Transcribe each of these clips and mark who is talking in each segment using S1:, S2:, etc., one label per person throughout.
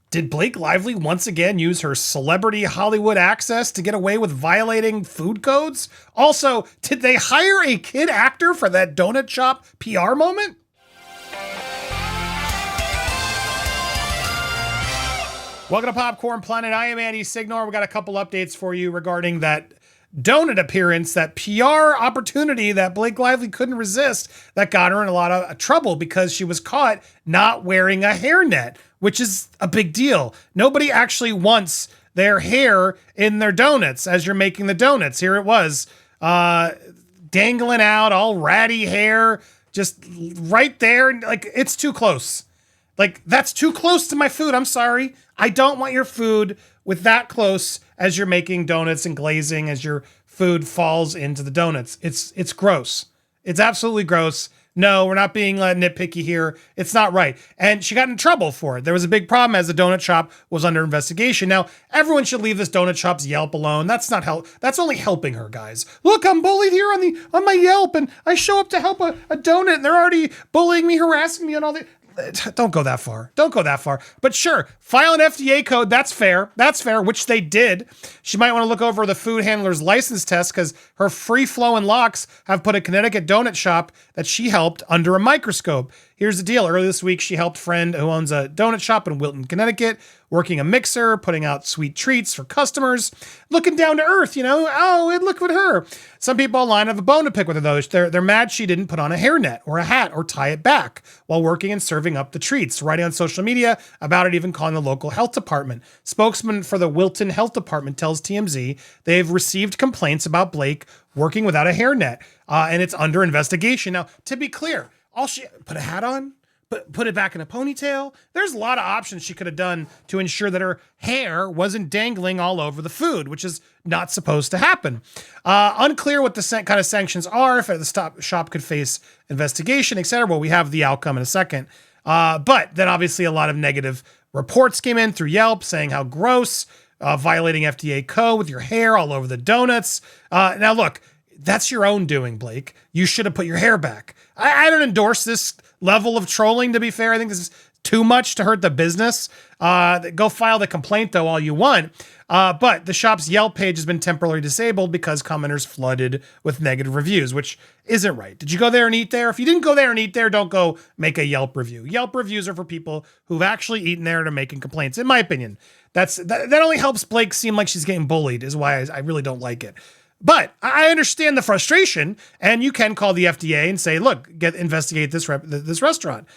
S1: Did Blake Lively once again use her celebrity Hollywood access to get away with violating food codes? Also, did they hire a kid actor for that donut shop PR moment? Welcome to Popcorn Planet. I am Andy Signore. We got a couple updates for you regarding that donut appearance, that PR opportunity that Blake Lively couldn't resist that got her in a lot of trouble because she was caught not wearing a hairnet, which is a big deal. Nobody actually wants their hair in their donuts as you're making the donuts. Here it was, dangling out, all ratty hair, just right there. Like, it's too close. Like, that's too close to my food. I'm sorry. I don't want your food with that close as you're making donuts and glazing as your food falls into the donuts. It's gross. It's absolutely gross. No, we're not being nitpicky here. It's not right. And she got in trouble for it. There was a big problem as the donut shop was under investigation. Now, everyone should leave this donut shop's Yelp alone. That's not help. That's only helping her, guys. Look, I'm bullied here on my Yelp, and I show up to help a donut, and they're already bullying me, harassing me, and all that. Don't go that far. Don't go that far. But sure, file an FDA code. That's fair. That's fair, which they did. She might want to look over the food handler's license test because her free-flowing locks have put a Connecticut donut shop that she helped under a microscope. Here's the deal. Earlier this week, she helped a friend who owns a donut shop in Wilton, Connecticut, working a mixer, putting out sweet treats for customers, looking down to earth, you know. Oh, and look at her. Some people online have a bone to pick with her, though. They're mad she didn't put on a hairnet or a hat or tie it back while working and serving up the treats, writing on social media about it, even calling the local health department. Spokesman for the Wilton Health Department tells TMZ they've received complaints about Blake working without a hairnet, and it's under investigation. Now, to be clear, all she put a hat on, put it back in a ponytail. There's a lot of options she could have done to ensure that her hair wasn't dangling all over the food, which is not supposed to happen. Unclear what the kind of sanctions are, if the shop could face investigation, etc. Well, we have the outcome in a second. But then obviously a lot of negative reports came in through Yelp saying how gross, violating FDA code with your hair all over the donuts. Now look, that's your own doing, Blake. You should have put your hair back. I don't endorse this level of trolling, to be fair. I think this is too much to hurt the business. Go file the complaint, though, all you want. But the shop's Yelp page has been temporarily disabled because commenters flooded with negative reviews, which isn't right. Did you go there and eat there? If you didn't go there and eat there, don't go make a Yelp review. Yelp reviews are for people who've actually eaten there and are making complaints, in my opinion. That only helps Blake seem like she's getting bullied, is why I really don't like it. But I understand the frustration, and you can call the FDA and say, look, investigate this restaurant.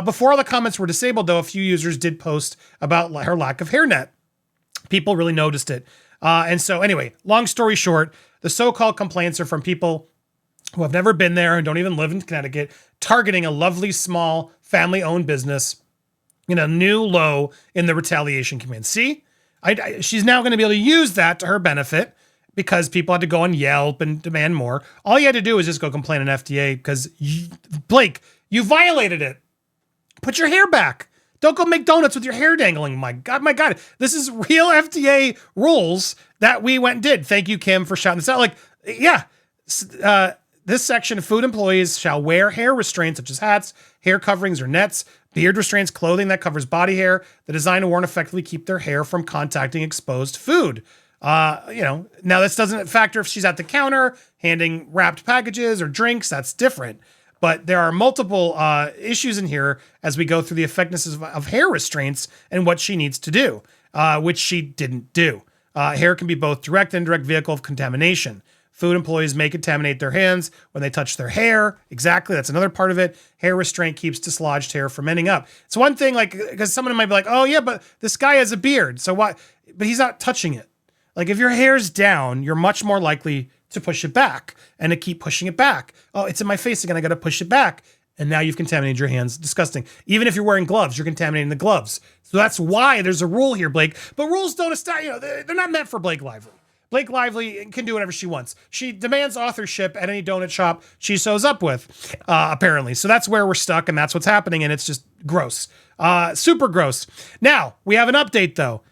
S1: Before all the comments were disabled, though, a few users did post about her lack of hairnet. People really noticed it. And so anyway, long story short, the so-called complaints are from people who have never been there and don't even live in Connecticut, targeting a lovely, small, family-owned business in a new low in the retaliation command. See, she's now going to be able to use that to her benefit, because people had to go on Yelp and demand more. All you had to do was just go complain on FDA because, Blake, you violated it. Put your hair back. Don't go make donuts with your hair dangling. My God. This is real FDA rules that we went and did. Thank you, Kim, for shouting this out. Like, yeah, this section, food employees shall wear hair restraints such as hats, hair coverings or nets, beard restraints, clothing that covers body hair. The design and worn effectively keep their hair from contacting exposed food. Now this doesn't factor if she's at the counter handing wrapped packages or drinks. That's different. But there are multiple issues in here as we go through the effectiveness of hair restraints and what she needs to do, which she didn't do. Hair can be both direct and indirect vehicle of contamination. Food employees may contaminate their hands when they touch their hair. Exactly. That's another part of it. Hair restraint keeps dislodged hair from ending up. It's one thing, like, because someone might be like, oh yeah, but this guy has a beard. So why? But he's not touching it. Like, if your hair's down, you're much more likely to push it back and to keep pushing it back. Oh, it's in my face again. I got to push it back. And now you've contaminated your hands. Disgusting. Even if you're wearing gloves, you're contaminating the gloves. So that's why there's a rule here, Blake. But rules don't establish, they're not meant for Blake Lively. Blake Lively can do whatever she wants. She demands authorship at any donut shop she shows up with, apparently. So that's where we're stuck, and that's what's happening, and it's just gross. Super gross. Now, we have an update, though.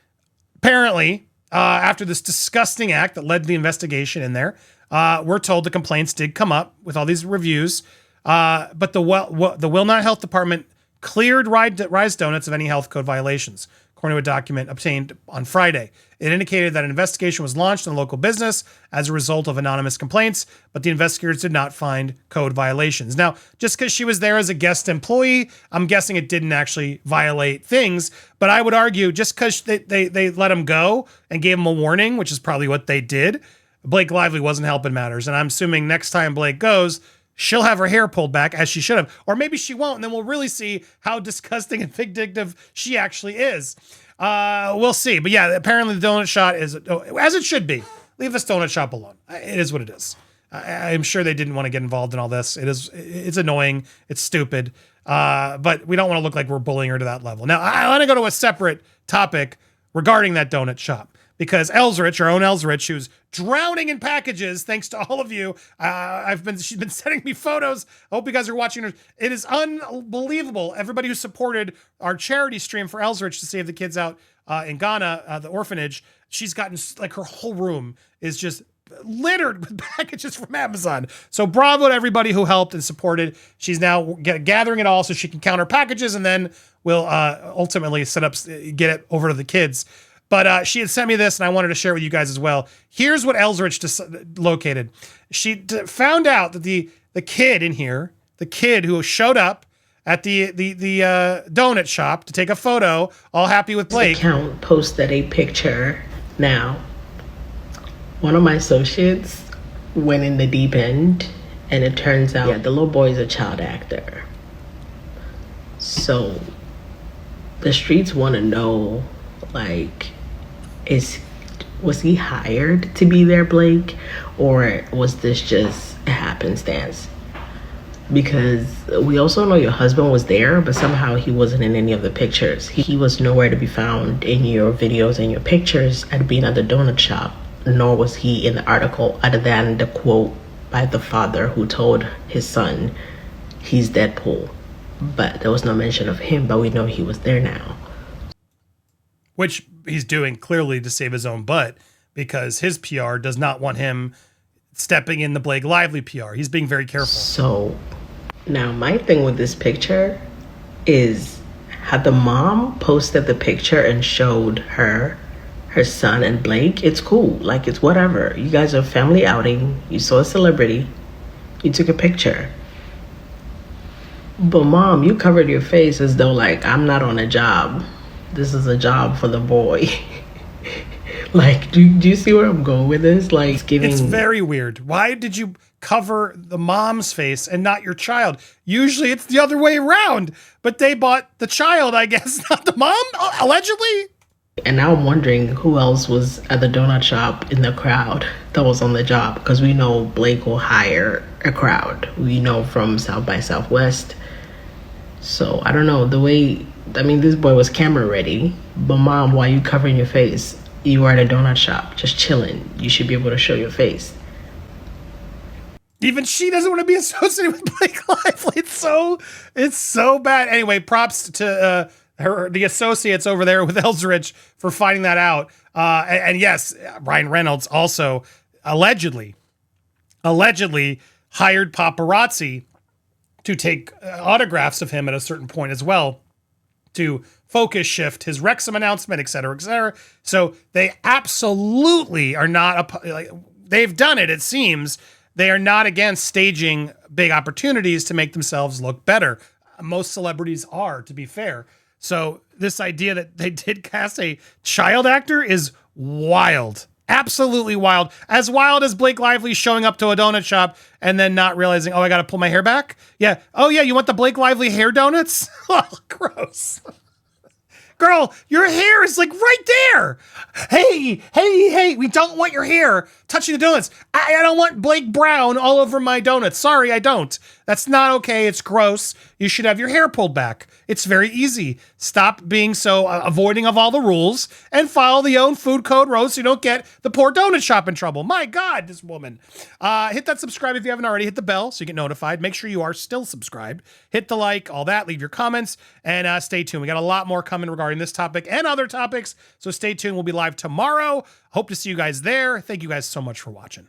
S1: Apparently, after this disgusting act that led to the investigation in there, we're told the complaints did come up with all these reviews, but the Will Not Health Department cleared Rise Donuts of any health code violations. according to a document obtained on Friday. It indicated that an investigation was launched in the local business as a result of anonymous complaints, but the investigators did not find code violations. Now, just because she was there as a guest employee, I'm guessing it didn't actually violate things, but I would argue just because they let him go and gave him a warning, which is probably what they did, Blake Lively wasn't helping matters. And I'm assuming next time Blake goes, she'll have her hair pulled back as she should have, or maybe she won't. And then we'll really see how disgusting and vindictive she actually is. We'll see. But yeah, apparently the donut shop is as it should be. Leave this donut shop alone. It is what it is. I'm sure they didn't want to get involved in all this. It's annoying. It's stupid. But we don't want to look like we're bullying her to that level. Now, I want to go to a separate topic regarding that donut shop. Because Elsrich, our own Elsrich, who's drowning in packages, thanks to all of you. She's been sending me photos. I hope you guys are watching her. It is unbelievable. Everybody who supported our charity stream for Elsrich to save the kids out in Ghana, the orphanage, she's gotten, like, her whole room is just littered with packages from Amazon. So bravo to everybody who helped and supported. She's now gathering it all so she can count her packages, and then we'll ultimately get it over to the kids. But she had sent me this, and I wanted to share with you guys as well. Here's what Elsrich located. She found out that the kid in here, the kid who showed up at the donut shop to take a photo, all happy with Blake.
S2: The account posted a picture. Now, one of my associates went in the deep end, and it turns out the little boy is a child actor. So the streets want to know, like, was he hired to be there, Blake, or was this just a happenstance? Because we also know your husband was there, but somehow he wasn't in any of the pictures. He was nowhere to be found in your videos and your pictures at being at the donut shop, nor was he in the article, other than the quote by the father who told his son he's Deadpool. But there was no mention of him, but we know he was there now.
S1: Which he's doing clearly to save his own butt, because his PR does not want him stepping in the Blake Lively PR. He's being very careful.
S2: So now my thing with this picture is, had the mom posted the picture and showed her son and Blake, it's cool. Like, it's whatever. You guys are a family outing. You saw a celebrity. You took a picture. But mom, you covered your face as though, like, I'm not on a job. This is a job for the boy. Like, do you see where I'm going with this? Like,
S1: it's very weird. Why did you cover the mom's face and not your child? Usually it's the other way around, but they bought the child, I guess, not the mom, allegedly.
S2: And now I'm wondering who else was at the donut shop in the crowd that was on the job, because we know Blake will hire a crowd. We know from South by Southwest. So I don't know, this boy was camera ready, but mom, why are you covering your face? You are at a donut shop, just chilling. You should be able to show your face.
S1: Even she doesn't want to be associated with Blake Lively. It's so bad. Anyway, props to the associates over there with Elsrich for finding that out. And yes, Ryan Reynolds also allegedly hired paparazzi to take autographs of him at a certain point as well, to focus shift his Wrexham announcement, et cetera, et cetera. So they absolutely are not, they've done it, it seems. They are not against staging big opportunities to make themselves look better. Most celebrities are, to be fair. So this idea that they did cast a child actor is wild. Absolutely wild. As wild as Blake Lively showing up to a donut shop and then not realizing, oh, I got to pull my hair back? Yeah. Oh, yeah, you want the Blake Lively hair donuts? Oh, gross. Girl, your hair is like right there. Hey, we don't want your hair touching the donuts. I don't want Blake Brown all over my donuts. Sorry, I don't. That's not okay. It's gross. You should have your hair pulled back. It's very easy. Stop being so avoiding of all the rules and follow the own food code road so you don't get the poor donut shop in trouble. My God, this woman. Hit that subscribe if you haven't already. Hit the bell so you get notified. Make sure you are still subscribed. Hit the like, all that. Leave your comments and stay tuned. We got a lot more coming regarding this topic and other topics. So stay tuned. We'll be live tomorrow. Hope to see you guys there. Thank you guys so much for watching.